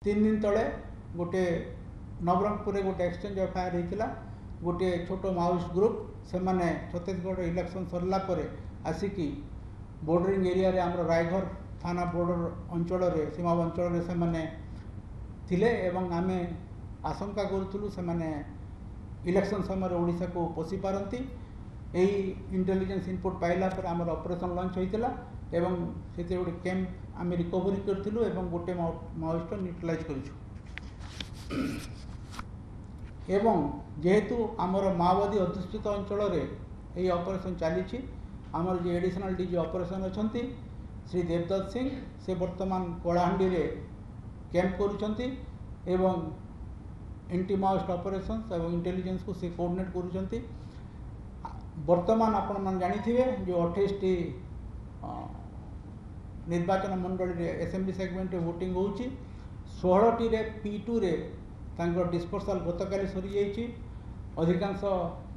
3 दिन तले गोटे नवरंगपुर गोटे एक्सचेंज एफआईआर होता गोटे छोट माओइस्ट ग्रुप से माने छत्तीसगढ़ इलेक्शन सरला आसिकी बॉर्डरिंग एरिया रे आमर रायघर थाना बॉर्डर अंचल सीमा अंचल से माने थिले एवं आमे आशंका करूँ से माने इलेक्शन समय ओडिशा को पशि पारती यही इंटेलिजेंस इनपुट पाइला पर आमर ऑपरेशन लॉन्च होता एवं से गोटे कैंप आम रिकवरी करूँ एवं गोटे माओइस्ट न्यूट्रलाइज कर एवं जेहेतु आमर माओवादी अधिष्ठित अंचल ये ऑपरेशन चली आमर जो एडिशनल डीजी ऑपरेशन अच्छा श्री देवदत्त सिंह से वर्तमान कलाहांडी रे कैंप करुँच एवं एंटी माओइस्ट ऑपरेशन एवं इंटेलिजेंस को से कोऑर्डिनेट करुँच वर्तमान आपण मन जानी जो 28 टी निर्वाचन मंडल रे असेंबली सेगमेंट वोटिंग होची 16 टी रे P2 रे तांकर डिस्पर्सल गतकाली सरी जाइए अधिकांश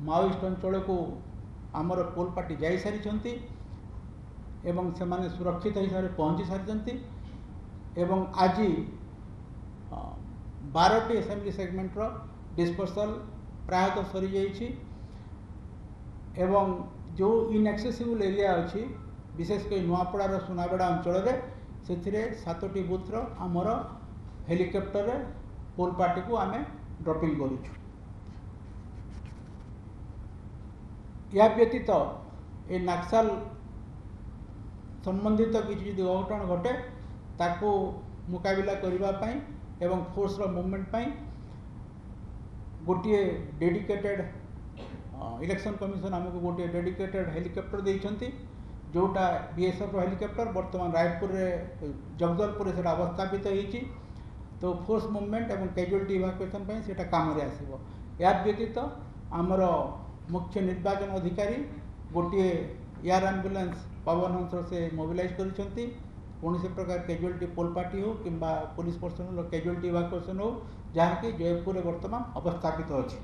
माओइस्ट अंचल को आमर पोल पार्टी जाई सारी एवं से माने सुरक्षित हिसाब से पहुँची सारी एवं आज 12 असेंबली सेगमेंट डिस्पर्सल प्रायतः सरी जाइए एवं जो इनएक्सेसिबल एरिया अच्छी विशेषकर नुआपड़ार सुनाबेड़ा अंचल से 7टी बूथ आमर हेलिकॉप्टर पोल पार्टी को आमे ड्रॉपिंग करुछु। या व्यतीत ये नक्सल संबंधित किसी जो अघटन घटे ताको मुकाबिला करने एवं फोर्स मूवमेंट गोटे डेडिकेटेड इलेक्शन कमिशन आमको गोटे डेडिकेटेड हेलिकॉप्टर देइछंती जोटा बीएसएफ हेलिकॉप्टर वर्तमान रायपुर जगदलपुर से अवस्थापित होती तो फोर्स मूवमेंट एवं कैजुअलिटी इवाकुएशन से काम आसो। या व्यतीत आमर मुख्य निर्वाचन अधिकारी गोटे एयर एम्बुलेंस पवन हंस से मोबिलाइज करिसेंती कौन से प्रकार कैजुअलिटी पोल पार्टी हो कि पुलिस पर्सनल कैजुअलिटी इवाकुएशन हो जहाँकि जयपुर वर्तमान अवस्थापित अच्छी।